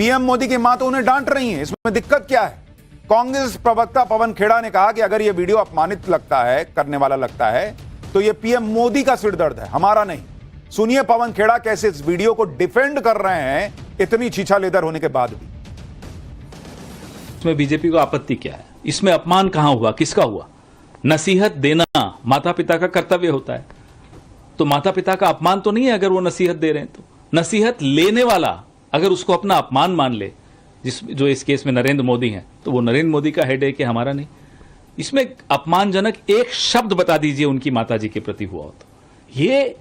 PM Modi की मां तो उन्हें डांट रही है, इसमें दिक्कत क्या है? कांग्रेस प्रवक्ता पवन खेड़ा ने कहा कि अगर यह वीडियो अपमानित लगता है, करने वाला लगता है, तो यह पीएम मोदी का सिरदर्द है, हमारा नहीं। सुनिए पवन खेड़ा कैसे इस वीडियो को डिफेंड कर रहे हैं इतनी छीछा लेदर होने के बाद भी। इसमें बीजेपी को आपत्ति क्या है? इसमें अपमान कहां हुआ, किसका हुआ? नसीहत देना माता पिता का कर्तव्य होता है, तो माता पिता का अपमान तो नहीं है अगर वो नसीहत दे रहे हैं। तो नसीहत लेने वाला अगर उसको अपना अपमान मान ले, जो इस केस में नरेंद्र मोदी हैं, तो वो नरेंद्र मोदी का हेड है कि हमारा नहीं। इसमें अपमानजनक एक शब्द बता दीजिए उनकी माताजी के प्रति हुआ हो तो। ये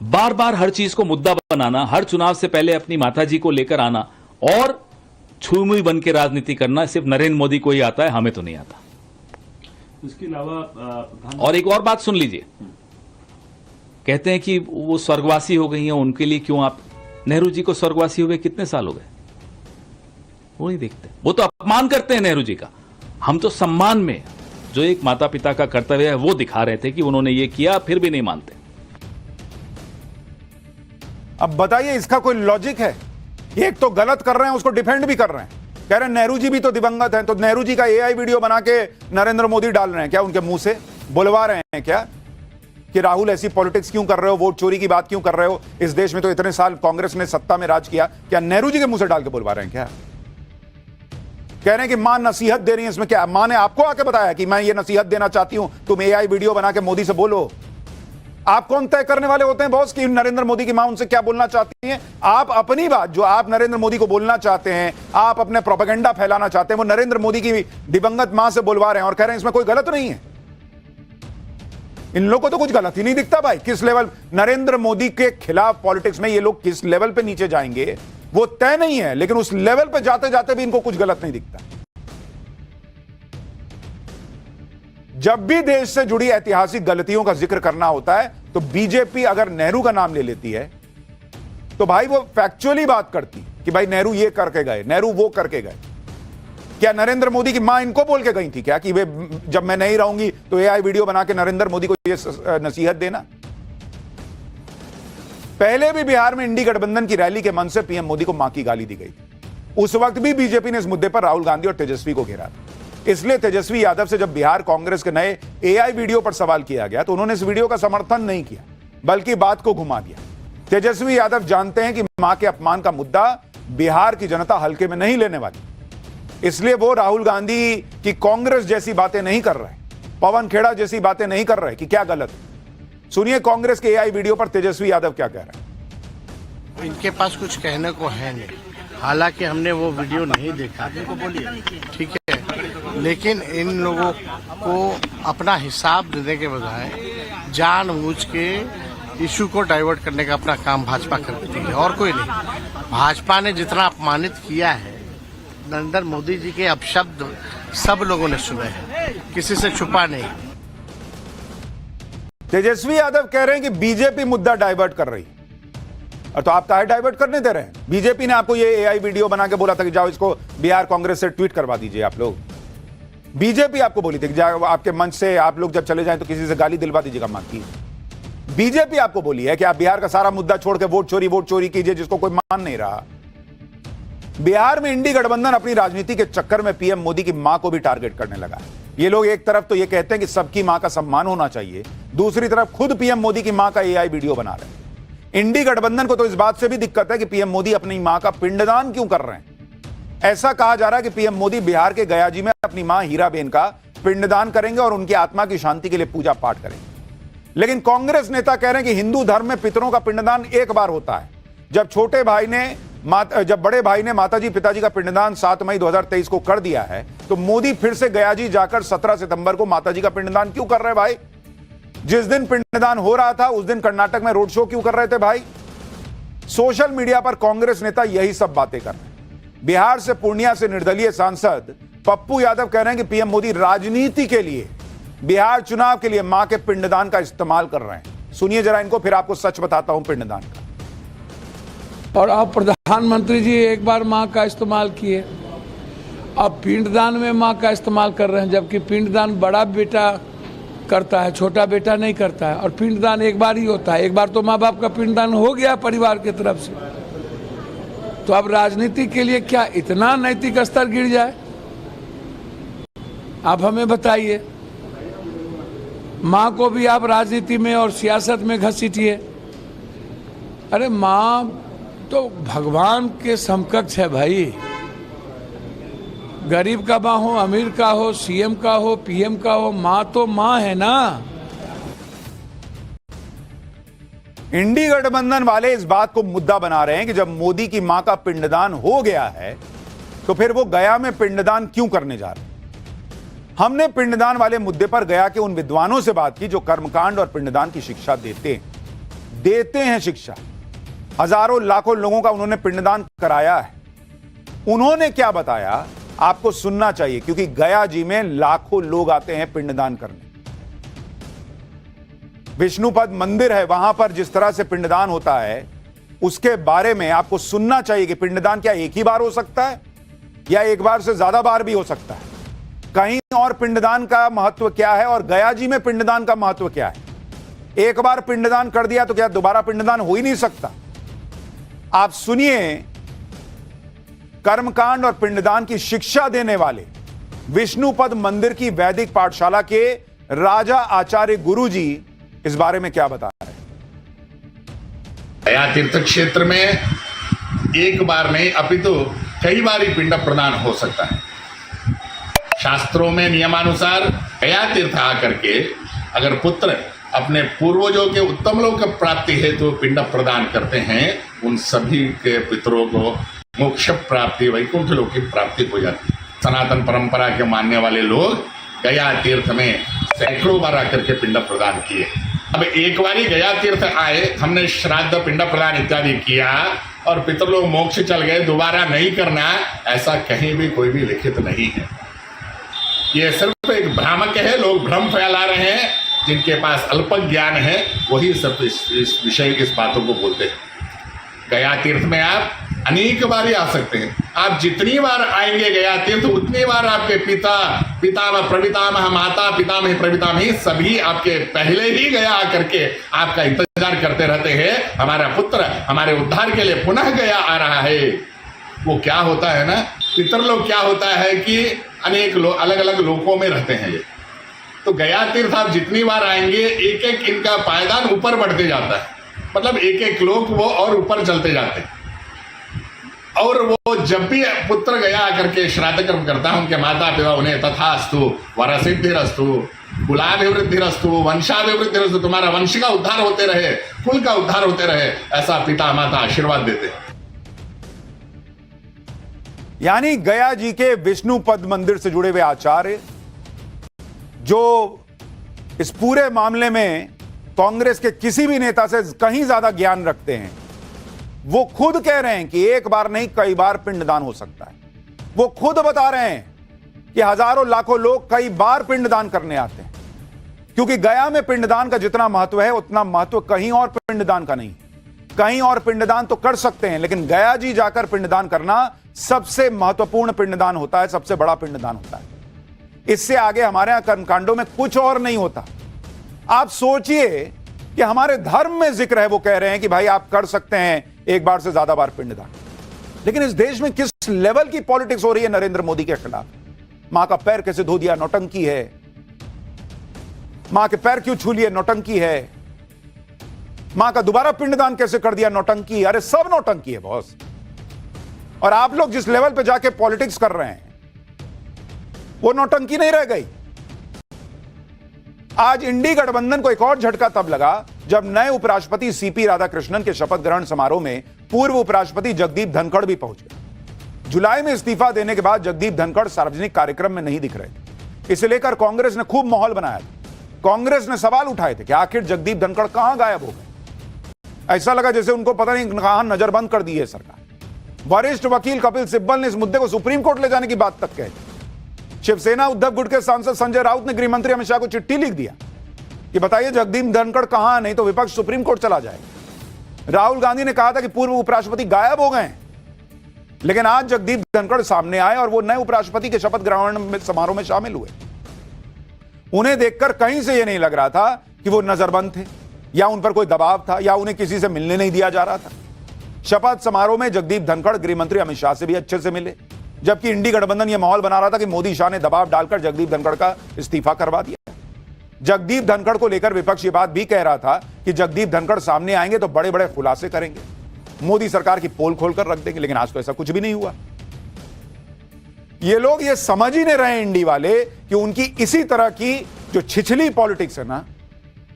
बार बार हर चीज को मुद्दा बनाना, हर चुनाव से पहले अपनी माताजी को लेकर आना और छुई बन के राजनीति करना सिर्फ नरेंद्र मोदी को ही आता है, हमें तो नहीं आता। इसके अलावा और एक और बात सुन लीजिए, कहते हैं कि वो स्वर्गवासी हो गई हैं, उनके लिए क्यों आप? नेहरू जी को स्वर्गवासी हुए कितने साल हो गए? वो नहीं देखते, वो तो अपमान करते हैं नेहरू जी का। हम तो सम्मान में जो एक माता पिता का कर्तव्य है वो दिखा रहे थे कि उन्होंने ये किया, फिर भी नहीं मानते। अब बताइए इसका कोई लॉजिक है? एक तो गलत कर रहे हैं, उसको डिफेंड भी कर रहे हैं, कह रहे हैं नेहरू जी भी तो दिवंगत हैं, तो नेहरू जी का एआई वीडियो बना के नरेंद्र मोदी डाल रहे हैं क्या? उनके मुंह से बुलवा रहे हैं क्या कि राहुल ऐसी पॉलिटिक्स क्यों कर रहे हो, वोट चोरी की बात क्यों कर रहे हो? इस देश में तो इतने साल कांग्रेस ने सत्ता में राज किया, क्या नेहरू जी के मुंह से डाल के बुलवा रहे हैं क्या? कह रहे हैं कि मां नसीहत दे रही है, इसमें क्या? मां ने आपको आके बताया कि मैं ये नसीहत देना चाहती हूं, तुम एआई वीडियो बना के मोदी से बोलो? आप कौन तय करने वाले होते हैं बॉस कि नरेंद्र मोदी की मां उनसे क्या बोलना चाहती हैं? आप अपनी बात जो आप नरेंद्र मोदी को बोलना चाहते हैं, आप अपने प्रोपेगेंडा फैलाना चाहते हैं, वो नरेंद्र मोदी की दिवंगत मां से बुलवा रहे हैं और कह रहे हैं इसमें कोई गलत नहीं है। इन लोगों को तो कुछ गलत ही नहीं दिखता भाई। किस लेवल नरेंद्र मोदी के खिलाफ पॉलिटिक्स में ये लोग किस लेवल पे नीचे जाएंगे वो तय नहीं है, लेकिन उस लेवल पे जाते जाते भी इनको कुछ गलत नहीं दिखता। जब भी देश से जुड़ी ऐतिहासिक गलतियों का जिक्र करना होता है तो बीजेपी अगर नेहरू का नाम ले लेती है तो भाई वो फैक्चुअली बात करती कि भाई नेहरू ये करके गए, नेहरू वो करके गए। क्या नरेंद्र मोदी की मां इनको बोल के गई थी क्या कि वे जब मैं नहीं रहूंगी तो एआई वीडियो बना के नरेंद्र मोदी को ये नसीहत देना? पहले भी बिहार में इंडी गठबंधन की रैली के मन से पीएम मोदी को मां की गाली दी गई थी। उस वक्त भी बीजेपी ने इस मुद्दे पर राहुल गांधी और तेजस्वी को घेरा था। इसलिए तेजस्वी यादव से जब बिहार कांग्रेस के नए एआई वीडियो पर सवाल किया गया तो उन्होंने इस वीडियो का समर्थन नहीं किया, बल्कि बात को घुमा दिया। तेजस्वी यादव जानते हैं कि मां के अपमान का मुद्दा बिहार की जनता हल्के में नहीं लेने वाली, इसलिए वो राहुल गांधी की कांग्रेस जैसी बातें नहीं कर रहे, पवन खेड़ा जैसी बातें नहीं कर रहे कि क्या गलत है। सुनिए कांग्रेस के एआई वीडियो पर तेजस्वी यादव क्या कह रहे हैं। इनके पास कुछ कहने को है नहीं, हालांकि हमने वो वीडियो नहीं देखा, ठीक है, लेकिन इन लोगों को अपना हिसाब देने के बजाय जानबूझ के इशू को डाइवर्ट करने का अपना काम भाजपा करती है और कोई नहीं। भाजपा ने जितना अपमानित किया है नरेंद्र मोदी जी के अपशब्द सब लोगों ने सुने हैं, किसी से छुपा नहीं। तेजस्वी यादव कह रहे हैं कि बीजेपी मुद्दा डाइवर्ट कर रही है, और तो आप काहे डाइवर्ट करने दे रहे हैं? बीजेपी ने आपको ये एआई वीडियो बना के बोला था कि जाओ इसको बिहार कांग्रेस से ट्वीट करवा दीजिए। आप लोग बीजेपी आपको बोली थी कि जाओ आपके मंच से आप लोग जब चले जाएं तो किसी से गाली दिलवा दीजिएगा मां की। बीजेपी आपको बोली है कि आप बिहार का सारा मुद्दा छोड़ के वोट चोरी कीजिए, जिसको कोई मान नहीं रहा। बिहार में इंडी गठबंधन अपनी राजनीति के चक्कर में पीएम मोदी की मां को भी टारगेट करने लगा है। ये लोग एक तरफ तो ये कहते हैं कि सबकी मां का सम्मान होना चाहिए, दूसरी तरफ खुद पीएम मोदी की मां का एआई वीडियो बना रहे हैं। इंडी गठबंधन को तो इस बात से भी दिक्कत है कि पीएम मोदी अपनी मां का पिंडदान क्यों कर रहे हैं। ऐसा कहा जा रहा है कि पीएम मोदी बिहार के गयाजी में अपनी मां हीराबेन का पिंडदान करेंगे और उनकी आत्मा की शांति के लिए पूजा पाठ करेंगे। लेकिन कांग्रेस नेता कह रहे हैं कि हिंदू धर्म में पितरों का पिंडदान एक बार होता है। जब बड़े भाई ने माताजी पिताजी का पिंडदान 7 मई 2023 को कर दिया है, तो मोदी फिर से गयाजी जाकर 17 सितंबर को माताजी का पिंडदान क्यों कर रहे हैं भाई? जिस दिन पिंडदान हो रहा था उस दिन कर्नाटक में रोड शो क्यों कर रहे थे भाई? सोशल मीडिया पर कांग्रेस नेता यही सब बातें कर रहे हैं। बिहार से पूर्णिया से निर्दलीय सांसद पप्पू यादव कह रहे हैं कि पीएम मोदी राजनीति के लिए, बिहार चुनाव के लिए मां के पिंडदान का इस्तेमाल कर रहे हैं। सुनिए जरा इनको, फिर आपको सच बताता हूं पिंडदान का। और अब प्रधानमंत्री जी एक बार मां का इस्तेमाल किए, अब पिंडदान में मां का इस्तेमाल कर रहे हैं, जबकि पिंडदान बड़ा बेटा करता है, छोटा बेटा नहीं करता है। और पिंडदान एक बार ही होता है, एक बार तो माँ बाप का पिंडदान हो गया परिवार की तरफ से। तो अब राजनीति के लिए क्या इतना नैतिक स्तर गिर जाए? आप हमें बताइए। माँ को भी आप राजनीति में और सियासत में घसीटिए। अरे माँ तो भगवान के समकक्ष है भाई। गरीब का माँ हो, अमीर का हो, सीएम का हो, पीएम का हो, माँ तो माँ है ना। इंडी गठबंधन वाले इस बात को मुद्दा बना रहे हैं कि जब मोदी की मां का पिंडदान हो गया है तो फिर वो गया में पिंडदान क्यों करने जा रहे हैं। हमने पिंडदान वाले मुद्दे पर गया के उन विद्वानों से बात की जो कर्मकांड और पिंडदान की शिक्षा देते हैं शिक्षा। हजारों लाखों लोगों का उन्होंने पिंडदान कराया है। उन्होंने क्या बताया आपको सुनना चाहिए, क्योंकि गया जी में लाखों लोग आते हैं पिंडदान करने। विष्णुपद मंदिर है, वहां पर जिस तरह से पिंडदान होता है उसके बारे में आपको सुनना चाहिए कि पिंडदान क्या एक ही बार हो सकता है या एक बार से ज्यादा बार भी हो सकता है। कहीं और पिंडदान का महत्व क्या है और गया जी में पिंडदान का महत्व क्या है। एक बार पिंडदान कर दिया तो क्या दोबारा पिंडदान हो ही नहीं सकता। आप सुनिए, कर्मकांड और पिंडदान की शिक्षा देने वाले विष्णुपद मंदिर की वैदिक पाठशाला के राजा आचार्य गुरु जी इस बारे में क्या बता रहे हैं। गया तीर्थ क्षेत्र में एक बार नहीं अपितु कई बार ही पिंड प्रदान हो सकता है। शास्त्रों में नियमानुसार गया तीर्थ आकर के अगर पुत्र अपने पूर्वजों के उत्तम लोक प्राप्ति हेतु पिंड प्रदान करते हैं, उन सभी के पितरों को मोक्ष प्राप्ति, वैकुंठ लोक की प्राप्ति हो जाती है। सनातन परंपरा के मानने वाले लोग गया तीर्थ में सैकड़ों बार आकर के पिंड प्रदान किए। अब एक बार ही गया तीर्थ आए, हमने श्राद्ध पिंड प्रदान इत्यादि किया और पितरलोक मोक्ष चल गए, दोबारा नहीं करना, ऐसा कहीं भी कोई भी लिखित नहीं है। ये सिर्फ एक भ्रामक है। लोग भ्रम फैला रहे हैं। जिनके पास अल्प ज्ञान है वही सिर्फ इस विषय इस बातों को बोलते हैं। गया तीर्थ में आप अनेक बार ही आ सकते हैं। आप जितनी बार आएंगे गया तीर्थ उतनी बार आपके पिता, पितामह, प्रपितामह, माता, पितामह, प्रपितामह सभी आपके पहले ही गया आकर के आपका इंतजार करते रहते हैं। हमारा पुत्र हमारे उद्धार के लिए पुनः गया आ रहा है। वो क्या होता है ना, पितरलोक क्या होता है कि अनेक लोग अलग अलग लोकों में रहते हैं। ये तो गया तीर्थ आप जितनी बार आएंगे एक एक इनका पायदान ऊपर बढ़ते जाता है। मतलब एक एक लोक वो और ऊपर चलते जाते हैं। और वो जब भी पुत्र गया आकर के श्राद्ध कर्म करता है, उनके माता पिता उन्हें तथास्तु वरसिद्धिरस्तु कुलाभिवृद्धिरस्तु वंशाभिवृद्धिरस्तु, तुम्हारा वंश का उद्धार होते रहे, कुल का उद्धार होते रहे, ऐसा पिता माता आशीर्वाद देते हैं। यानी गया जी के विष्णुपद मंदिर से जुड़े हुए आचार्य जो इस पूरे मामले में कांग्रेस के किसी भी नेता से कहीं ज्यादा ज्ञान रखते हैं, वो खुद कह रहे हैं कि एक बार नहीं कई बार पिंडदान हो सकता है। वो खुद बता रहे हैं कि हजारों लाखों लोग कई बार पिंडदान करने आते हैं, क्योंकि गया में पिंडदान का जितना महत्व है उतना महत्व कहीं और पिंडदान का नहीं। कहीं और पिंडदान तो कर सकते हैं, लेकिन गया जी जाकर पिंडदान करना सबसे महत्वपूर्ण पिंडदान होता है, सबसे बड़ा पिंडदान होता है। इससे आगे हमारे यहां कर्मकांडों में कुछ और नहीं होता। आप सोचिए कि हमारे धर्म में जिक्र है, वो कह रहे हैं कि भाई आप कर सकते हैं एक बार से ज्यादा बार पिंडदान। लेकिन इस देश में किस लेवल की पॉलिटिक्स हो रही है नरेंद्र मोदी के खिलाफ। मां का पैर कैसे धो दिया, नौटंकी है। मां के पैर क्यों छू लिए, नौटंकी है। मां का दोबारा पिंडदान कैसे कर दिया, नौटंकी। अरे सब नौटंकी है बॉस। और आप लोग जिस लेवल पे जाके पॉलिटिक्स कर रहे हैं वो नौटंकी नहीं रह गई। आज इंडी गठबंधन को एक और झटका तब लगा जब नए उपराष्ट्रपति सीपी राधाकृष्णन के शपथ ग्रहण समारोह में पूर्व उपराष्ट्रपति जगदीप धनखड़ भी पहुंच गए। जुलाई में इस्तीफा देने के बाद जगदीप धनखड़ सार्वजनिक कार्यक्रम में नहीं दिख रहे थे। इसे लेकर कांग्रेस ने खूब माहौल बनाया था। कांग्रेस ने सवाल उठाए थे कि आखिर जगदीप धनखड़ कहां गायब हो गए। ऐसा लगा जैसे उनको पता नहीं कहां नजरबंद कर दी है सरकार। वरिष्ठ वकील कपिल सिब्बल ने इस मुद्दे को सुप्रीम कोर्ट ले जाने की बात तक कही। शिवसेना उद्धव गुट के सांसद संजय राउत ने गृह मंत्री अमित शाह को चिट्ठी लिख दिया कि बताइए जगदीप धनखड़ कहां, नहीं तो विपक्ष सुप्रीम कोर्ट चला जाएगा। राहुल गांधी ने कहा था कि पूर्व उपराष्ट्रपति गायब हो गए, लेकिन आज जगदीप धनखड़ सामने आए और वो नए उपराष्ट्रपति के शपथ ग्रहण समारोह में शामिल हुए। उन्हें देखकर कहीं से यह नहीं लग रहा था कि वो नजरबंद थे या उन पर कोई दबाव था या उन्हें किसी से मिलने नहीं दिया जा रहा था। शपथ समारोह में जगदीप धनखड़ गृह मंत्री अमित शाह से भी अच्छे से मिले, जबकि इंडी गठबंधन यह माहौल बना रहा था कि मोदी शाह ने दबाव डालकर जगदीप धनखड़ का इस्तीफा करवा दिया। जगदीप धनखड़ को लेकर विपक्ष ये बात भी कह रहा था कि जगदीप धनखड़ सामने आएंगे तो बड़े बड़े खुलासे करेंगे, मोदी सरकार की पोल खोलकर रख देंगे, लेकिन आज तो ऐसा कुछ भी नहीं हुआ। ये लोग ये समझ ही नहीं रहे इंडी वाले कि उनकी इसी तरह की जो छिछली पॉलिटिक्स है ना,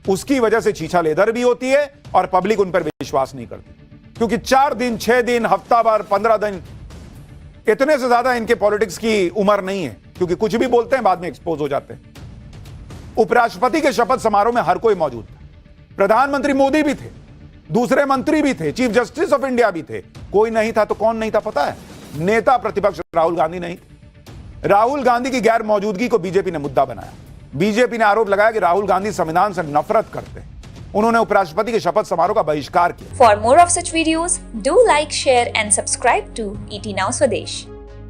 उसकी वजह से छीछा लेदर भी होती है और पब्लिक उन पर विश्वास नहीं करती, क्योंकि 4 दिन 6 दिन हफ्ता भर 15 दिन इतने से ज्यादा इनके पॉलिटिक्स की उम्र नहीं है, क्योंकि कुछ भी बोलते हैं बाद में एक्सपोज हो जाते हैं। उपराष्ट्रपति के शपथ समारोह में हर कोई मौजूद था, प्रधानमंत्री मोदी भी थे, दूसरे मंत्री भी थे, चीफ जस्टिस ऑफ इंडिया भी थे। कोई नहीं था तो कौन नहीं था पता है? नेता प्रतिपक्ष राहुल गांधी नहीं थे। राहुल गांधी की गैर मौजूदगी को बीजेपी ने मुद्दा बनाया। बीजेपी ने आरोप लगाया कि राहुल गांधी संविधान से नफरत करते हैं। उन्होंने उपराष्ट्रपति के शपथ समारोह का बहिष्कार किया। For more of such videos, do like, share and subscribe to ET Now Swadesh.